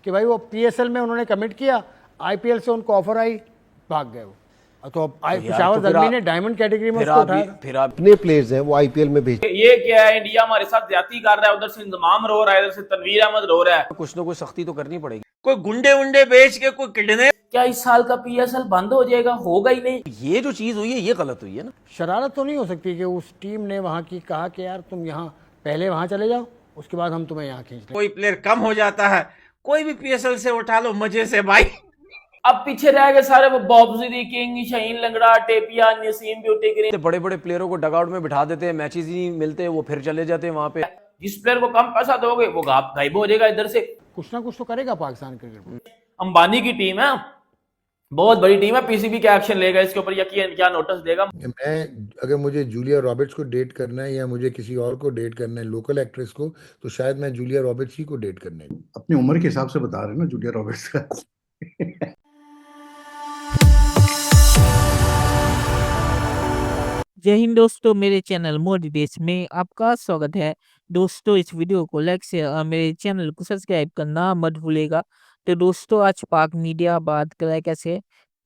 कि भाई वो पीएसएल में उन्होंने कमिट किया, आईपीएल से उनको ऑफर आई, भाग गए वो। तो पेशावर ज़ल्मी ने डायमंड कैटेगरी में उसको उठाया। फिर आप अपने प्लेयर्स हैं वो आईपीएल में भेज, ये क्या है, इंडिया हमारे साथ ज्यादती कर रहा है, उधर से इंतजाम रो रहा है, इधर से तनवीर अहमद रो रहा है। कुछ ना कुछ सख्ती तो करनी पड़ेगी। कोई गुंडे उंडे बेच के कोई किडनैप, क्या इस साल का पीएसएल बंद हो जाएगा? होगा ही नहीं। ये जो चीज हुई है ये गलत हुई है ना। शरारत तो नहीं हो सकती कि उस टीम ने वहाँ की कहा कि यार तुम यहाँ पहले वहाँ चले जाओ, उसके बाद हम तुम्हें यहाँ खींच लें। कोई प्लेयर कम हो जाता है, कोई भी पीएसएल से उठा लो मजे से भाई। अब पीछे रह गए सारे वो बॉब किंग, शाहीन लंगड़ा, टेपिया, नसीम ब्यूटी ग्रीन। बड़े बड़े प्लेयरों को डगआउट में बिठा देते हैं, मैचेस ही नहीं मिलते, वो फिर चले जाते हैं वहां पे। जिस प्लेयर को कम पैसा दोगे वो गायब हो जाएगा इधर से। कुछ ना कुछ तो करेगा पाकिस्तान क्रिकेट बोर्ड। अंबानी की टीम है, बहुत बड़ी टीम है, पीसीबी क्या एक्शन लेगा इसके ऊपर, या क्या नोटिस देगा? मैं अगर मुझे जूलिया रॉबर्ट्स को डेट करना है या मुझे किसी और को डेट करना है, लोकल एक्ट्रेस को, तो शायद मैं जूलिया रॉबर्ट्स ही को डेट करना है। अपनी उम्र के हिसाब से बता रहे हैं ना जूलिया रॉबर्ट्स का। जय हिंद दोस्तों, मेरे चैनल मोदी देश में आपका स्वागत है। दोस्तों इस वीडियो को लाइक शेयर और मेरे चैनल को सब्सक्राइब करना मत भूलेगा। तो दोस्तों आज पाक मीडिया बात कर रहा है कैसे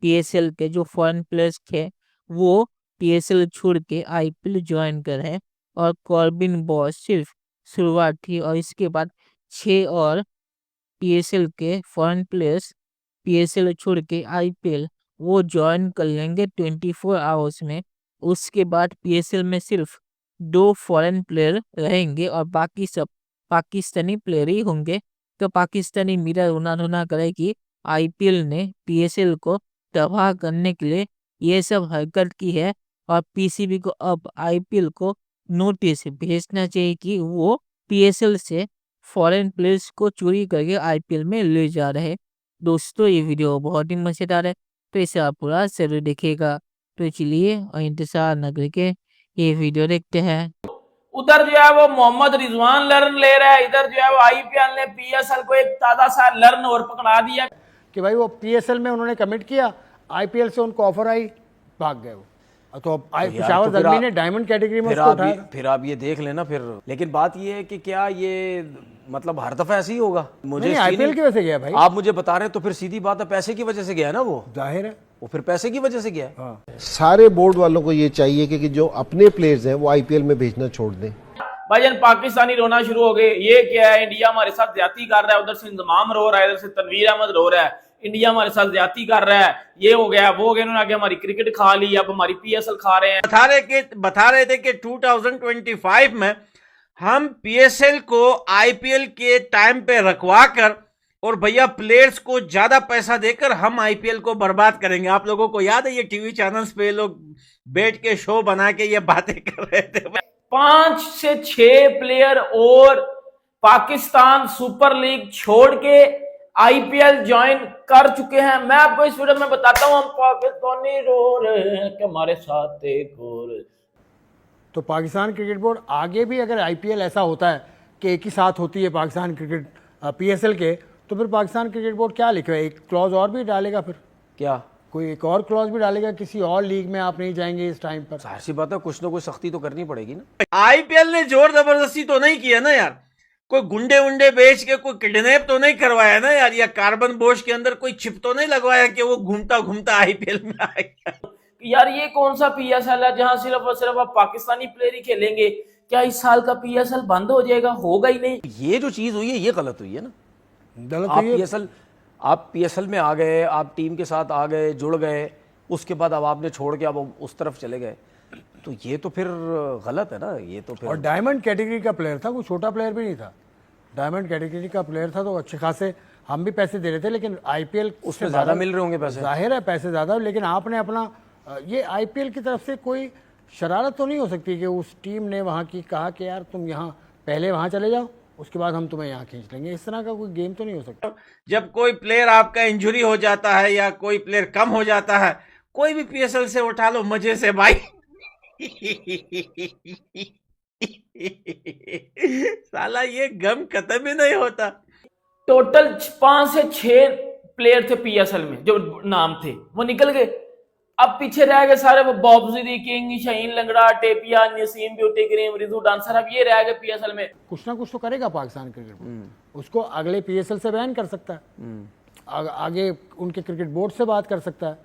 पीएसएल के जो फॉरेन प्लेयर्स थे वो पीएसएल छोड़ के आईपीएल ज्वाइन कर रहे हैं, और कॉर्बिन बॉस सिर्फ शुरुआत थी और इसके बाद 6 और पीएसएल के फॉरेन प्लेयर्स पीएसएल छोड़ के आईपीएल वो ज्वाइन कर लेंगे 24 आवर्स में। उसके बाद पीएसएल में सिर्फ 2 फॉरेन प्लेयर रहेंगे और बाकी सब पाकिस्तानी प्लेयर ही होंगे। तो पाकिस्तानी मीडिया रोना करे कि आईपीएल ने पीएसएल को तबाह करने के लिए ये सब हरकत की है, और पीसीबी को अब आईपीएल को नोटिस भेजना चाहिए कि वो पीएसएल से फॉरेन प्लेयर्स को चोरी करके आईपीएल में ले जा रहे हैं। दोस्तों ये वीडियो बहुत ही मजेदार है, तो इसे आप पूरा जरूर देखिएगा। तो चलिए और इंतजार न करके ये वीडियो देखते हैं। उधर जो है वो मोहम्मद रिजवान लर्न ले रहा है, इधर जो है वो आईपीएल ने पीएसएल को एक ताजा सा लर्न और पकड़ा दिया कि भाई वो पीएसएल में उन्होंने कमिट किया, आईपीएल से उनको ऑफर आई, भाग गए वो। तो पेशावर ज़ल्मी ने डायमंड कैटेगरी में उसको उठाया। फिर आप ये देख लेना फिर। लेकिन बात ये है कि क्या ये मतलब हर दफा ऐसे ही होगा? मुझे आईपीएल की वजह से गया भाई, आप मुझे बता रहे हैं, तो फिर सीधी बात है पैसे की वजह से गया ना वो, जाहिर है वो फिर पैसे की वजह से गया। हाँ। सारे बोर्ड वालों को ये चाहिए कि जो अपने प्लेयर्स हैं वो आईपीएल में भेजना छोड़ दें। भाईजान पाकिस्तानी रोना शुरू हो गए, ये क्या है, इंडिया हमारे साथ ज्यादती कर रहा है, उधर से इंतजाम रो रहा है, इधर से तनवीर अहमद रो रहा है, इंडिया हमारे साथ ज्यादती कर रहा है, ये हो गया वो हो गया, उन्होंने आगे हमारी क्रिकेट खा ली, अब हमारी पीएसएल खा रहे हैं। बता रहे थे कि 2025 में हम पीएसएल को आईपीएल के टाइम पे रखवा कर और भैया प्लेयर्स को ज्यादा पैसा देकर हम आईपीएल को बर्बाद करेंगे। आप लोगों को याद है ये टीवी चैनल्स पे लोग बैठ के शो बना के ये बातें कर रहे थे। 5 से 6 प्लेयर और पाकिस्तान सुपर लीग छोड़ के आईपीएल ज्वाइन कर चुके हैं। मैं आपको इस वीडियो में बताता हूं, हम पाकिस्तानी रो रहे हैं कि हमारे साथ एक और। तो पाकिस्तान क्रिकेट बोर्ड आगे भी अगर आईपीएल ऐसा होता है कि एक ही साथ होती है पाकिस्तान क्रिकेट पीएसएल के, तो फिर पाकिस्तान क्रिकेट बोर्ड क्या लिखे, एक क्लॉज और भी डालेगा? फिर क्या कोई एक और क्लॉज भी डालेगा, किसी और लीग में आप नहीं जाएंगे इस टाइम पर? जाहिर सी बात है कुछ ना कुछ सख्ती तो करनी पड़ेगी ना। आईपीएल ने जोर जबरदस्ती तो नहीं किया ना यार, कोई गुंडे उंडे बेच के कोई किडनैप तो नहीं करवाया ना यार, या कार्बन बोझ के अंदर कोई चिप तो नहीं लगवाया कि वो घूमता घूमता आईपीएल में आएगा। यार ये कौन सा पीएसएल है जहां सिर्फ और सिर्फ आप पाकिस्तानी प्लेयर ही खेलेंगे? क्या इस साल का पीएसएल बंद हो जाएगा? होगा ही नहीं। ये जो चीज हुई है ये गलत हुई है ना। गलत आप पीएसएल में आ गए, आप टीम के साथ आ गए, जुड़ गए, उसके बाद अब आपने छोड़ के अब उस तरफ चले गए, तो ये तो फिर गलत है ना। ये तो फिर, और डायमंड कैटेगरी का प्लेयर था, कोई छोटा प्लेयर भी नहीं था, डायमंड कैटेगरी का प्लेयर था, तो अच्छे खासे हम भी पैसे दे रहे थे, लेकिन आईपीएल उसमें ज्यादा मिल रहे होंगे पैसे, जाहिर है पैसे ज्यादा। लेकिन आपने अपना ये आईपीएल की तरफ से कोई शरारत तो नहीं हो सकती कि उस टीम ने वहाँ की कहा कि यार तुम यहाँ पहले वहाँ चले जाओ, उसके बाद हम तुम्हें यहाँ खींच लेंगे? इस तरह का कोई गेम तो नहीं हो सकता। जब कोई प्लेयर आपका इंजरी हो जाता है या कोई प्लेयर कम हो जाता है, कोई भी पीएसएल से उठा लो मजे से भाई। साला ये गम खत्म ही नहीं होता। टोटल 5 से 6 प्लेयर थे पीएसएल में, जो नाम थे वो निकल गए। अब पीछे रह गए सारे वो बॉब किंग, शाहीन लंगड़ा, टेपिया, Naseem beauty green, Riju dancer, अब ये रह गए पीएसएल में। कुछ ना कुछ तो करेगा पाकिस्तान क्रिकेट बोर्ड। उसको अगले पीएसएल से बैन कर सकता है। आगे उनके क्रिकेट बोर्ड से बात कर सकता है।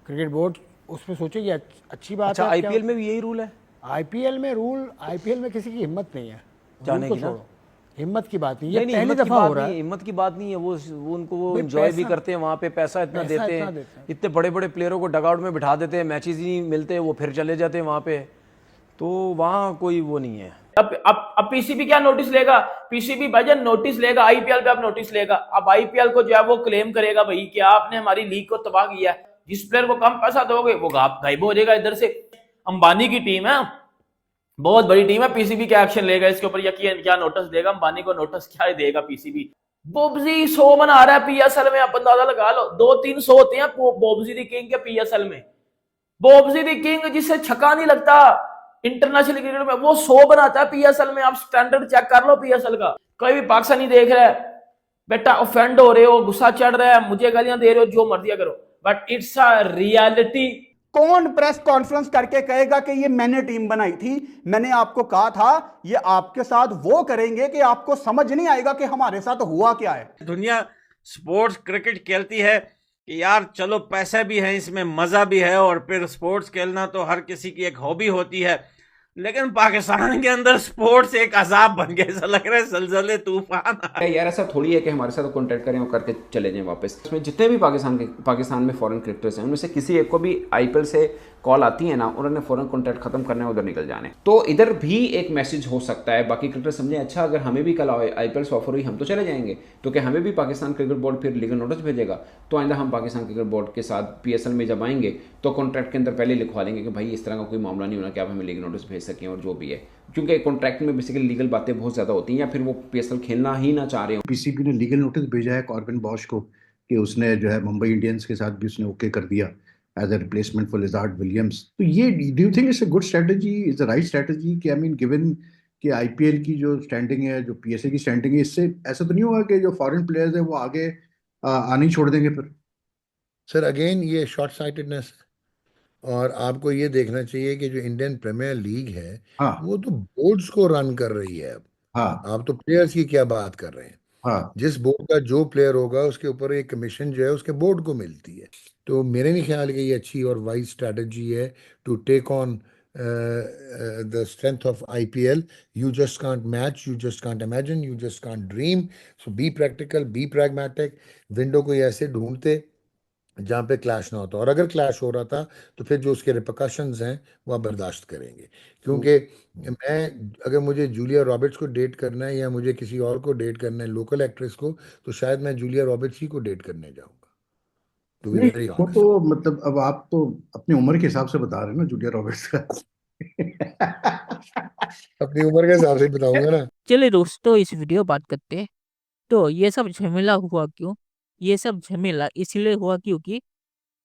क्रिकेट बोर्ड उसमें सोचेगी अच्छी बात अच्छा, है। आईपीएल में भी यही रूल है? आईपीएल में किसी की हिम्मत नहीं है जाने को की ना? छोड़ो, हिम्मत की बात नहीं, ये नहीं, पहली हिम्मत की दफा बात हो रहा नहीं, है। हिम्मत की बात नहीं है। वो उनको वो भाई एंजॉय भी पैसा- करते हैं वहाँ पे, पैसा इतना पैसा देते इतना हैं, देते हैं। इतने बड़े बड़े प्लेयरों को डगआउट में बिठा देते हैं, मैचेस ही नहीं मिलते, वो फिर चले जाते हैं वहाँ पे, तो वहाँ कोई वो नहीं है। अब पीसीबी क्या नोटिस लेगा? पीसीबी भाईजान नोटिस लेगा, आईपीएल पे अब नोटिस लेगा। अब आईपीएल को जो है वो क्लेम करेगा भाई कि आपने हमारी लीग को तबाह किया है। जिस प्लेयर को कम पैसा दोगे वो गायब हो जाएगा इधर से। अंबानी की टीम है, बहुत बड़ी टीम है, पीसीबी क्या एक्शन लेगा इसके ऊपर, यकीन क्या नोटिस देगा अंबानी को? नोटिस क्या देगा पीसीबी? बोब्जी 100 बना रहा है पीएसएल में, आप अंदाजा लगा लो, 2-3 100 होते हैं बोब्जी दी किंग के पीएसएल में। बोब्जी दी किंग जिससे छक्का नहीं लगता इंटरनेशनल क्रिकेट में, वो 100 बनाता है पीएसएल में। आप स्टैंडर्ड चेक कर लो पीएसएल का। कोई भी पाकिस्तानी देख रहा है, बेटा ऑफेंड हो रहे हो, गुस्सा चढ़ रहा है, मुझे गालियां दे रहे हो, जो मर्जी करो, बट इट्स अ रियलिटी। कौन प्रेस कॉन्फ्रेंस करके कहेगा कि ये मैंने टीम बनाई थी? मैंने आपको कहा था ये आपके साथ वो करेंगे कि आपको समझ नहीं आएगा कि हमारे साथ हुआ क्या है। दुनिया स्पोर्ट्स क्रिकेट खेलती है कि यार चलो पैसा भी है इसमें, मजा भी है, और फिर स्पोर्ट्स खेलना तो हर किसी की एक हॉबी होती है, लेकिन पाकिस्तान के अंदर स्पोर्ट्स एक अजाब बन गया। ऐसा लग रहा है ज़लज़ले तूफान आ रहे हैं। यार ऐसा थोड़ी है कि हमारे साथ कॉन्टैक्ट करें और करके चले जाएं वापस। इसमें जितने भी पाकिस्तान में फॉरेन क्रिकेटर्स हैं, उनमें से किसी एक को भी आईपीएल से कॉल आती है ना, उन्होंने फॉरेन कॉन्टैक्ट खत्म करना है, उधर निकल जाने। तो इधर भी एक मैसेज हो सकता है, बाकी क्रिकेटर समझे अच्छा अगर हमें भी कल आईपीएल से ऑफर हुई हम तो चले जाएंगे, तो क्या हमें भी पाकिस्तान क्रिकेट बोर्ड फिर लीगल नोटिस भेजेगा? तो आइंदा हम पाकिस्तान क्रिकेट बोर्ड के साथ पीएसएल में जब आएंगे तो कॉन्ट्रैक्ट के अंदर पहले लिखवा लेंगे कि भाई इस तरह का कोई मामला नहीं होना कि आप हमें लीगल नोटिस भेज सकें और जो भी है, क्योंकि कॉन्ट्रैक्ट में बेसिकली लीगल बातें बहुत ज़्यादा होती हैं, या फिर वो पीएसएल खेलना ही ना चाह रहे हो। पीसीबी ने लीगल नोटिस भेजा है कॉर्बिन बॉश को कि उसने जो है मुंबई इंडियंस के साथ भी उसने ओके कर दिया as a replacement for Lizaad Williams. तो ये do you think it's a good strategy, is the right strategy? कि आई मीन गिवन कि आईपीएल की जो स्टैंडिंग है, जो पीएसए की स्टैंडिंग है, इससे ऐसा तो नहीं होगा कि जो फॉरेन प्लेयर्स है वो आगे आनी छोड़ देंगे फिर? सर अगेन ये शॉर्ट साइटेडनेस है, और आपको ये देखना चाहिए कि जो इंडियन प्रीमियर लीग है हाँ वो तो बोर्ड्स को रन कर रही है। अब हाँ आप तो प्लेयर्स की क्या बात कर रहे हैं? हाँ। जिस बोर्ड का जो प्लेयर होगा उसके ऊपर एक कमीशन जो है उसके बोर्ड को मिलती है। तो मेरे नहीं ख्याल कि ये अच्छी और वाइज स्ट्रैटेजी है to take on the strength of IPL. You just can't match, you just can't imagine, you just can't dream. So be practical, be pragmatic. Window को ऐसे ढूंढते जहाँ पे क्लैश ना होता, और अगर क्लैश हो रहा था तो फिर जो उसके रिपरकशंस हैं वो आप बर्दाश्त करेंगे। क्योंकि मैं अगर मुझे जूलिया रॉबर्ट्स को डेट करना है या मुझे किसी और को डेट करना है, लोकल एक्ट्रेस को, तो शायद मैं जूलिया रॉबर्ट्स ही को डेट करने जाऊंगा, टू बी नहीं वेरी वो ऑनेस्ट। तो मतलब अब आप तो अपनी उम्र के हिसाब से बता रहे हैं ना जूलिया रॉबर्ट्स का। अपनी उम्र के हिसाब से बताऊंगा ना। चलिए दोस्तों इस वीडियो बात करते हैं। तो ये सब झमेला हुआ क्यों? ये सब झमेला इसलिए हुआ क्योंकि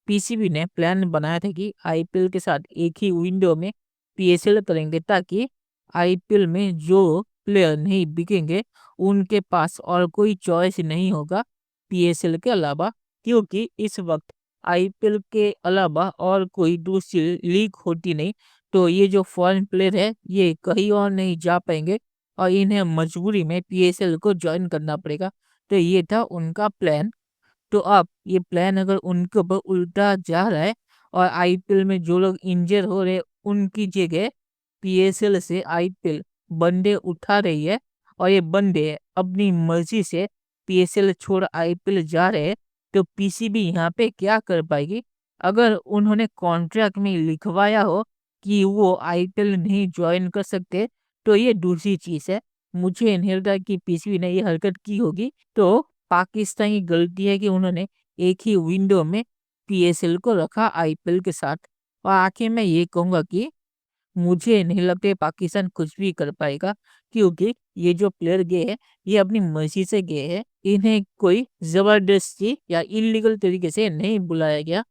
पीसीबी ने प्लान बनाया था कि आईपीएल के साथ एक ही विंडो में पीएसएल करेंगे, ताकि आईपीएल में जो प्लेयर नहीं बिकेंगे उनके पास और कोई चॉइस नहीं होगा पीएसएल के अलावा, क्योंकि इस वक्त आईपीएल के अलावा और कोई दूसरी लीग होती नहीं। तो ये जो फॉरेन प्लेयर है ये कहीं और नहीं जा पाएंगे और इन्हें मजबूरी में पीएसएल को ज्वाइन करना पड़ेगा। तो ये था उनका प्लान। तो अब ये प्लान अगर उनके ऊपर उल्टा जा रहा है और आईपीएल में जो लोग इंजर हो रहे उनकी जगह पीएसएल से आईपीएल बंदे उठा रही है, और ये बंदे अपनी मर्जी से पीएसएल छोड़ आईपीएल जा रहे हैं, तो पीसीबी यहाँ पे क्या कर पाएगी? अगर उन्होंने कॉन्ट्रैक्ट में लिखवाया हो कि वो आईपीएल नहीं ज्वाइन कर सकते तो ये दूसरी चीज है। मुझे नहीं लगता कि पीसीबी ने ये हरकत की होगी। तो पाकिस्तान की गलती है कि उन्होंने एक ही विंडो में पीएसएल को रखा आईपीएल के साथ। और आखिर में ये कहूँगा कि मुझे नहीं लगता पाकिस्तान कुछ भी कर पाएगा, क्योंकि ये जो प्लेयर गए हैं ये अपनी मर्जी से गए हैं, इन्हें कोई जबरदस्ती या इलीगल तरीके से नहीं बुलाया गया।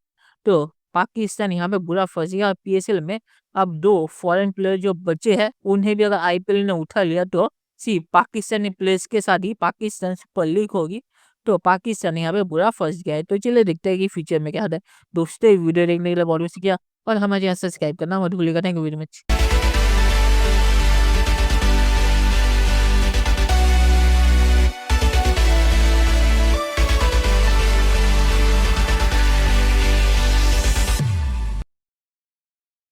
तो पाकिस्तान यहाँ पे बुरा फंस गया पीएसएल में। अब 2 फॉरेन प्लेयर जो बचे हैं उन्हें भी अगर आईपीएल ने उठा लिया तो सिर्फ पाकिस्तानी प्लेयर्स के साथ ही पाकिस्तान सुपर लीग होगी। तो पाकिस्तान यहाँ पे बुरा फंस गया है। तो चलिए देखते हैं कि फ्यूचर में क्या होता है। दोस्तों वीडियो देखने के लिए बहुत बहुत शुक्रिया, और हमारे यहाँ सब्सक्राइब करना मत भूलिएगा। Thank you very much.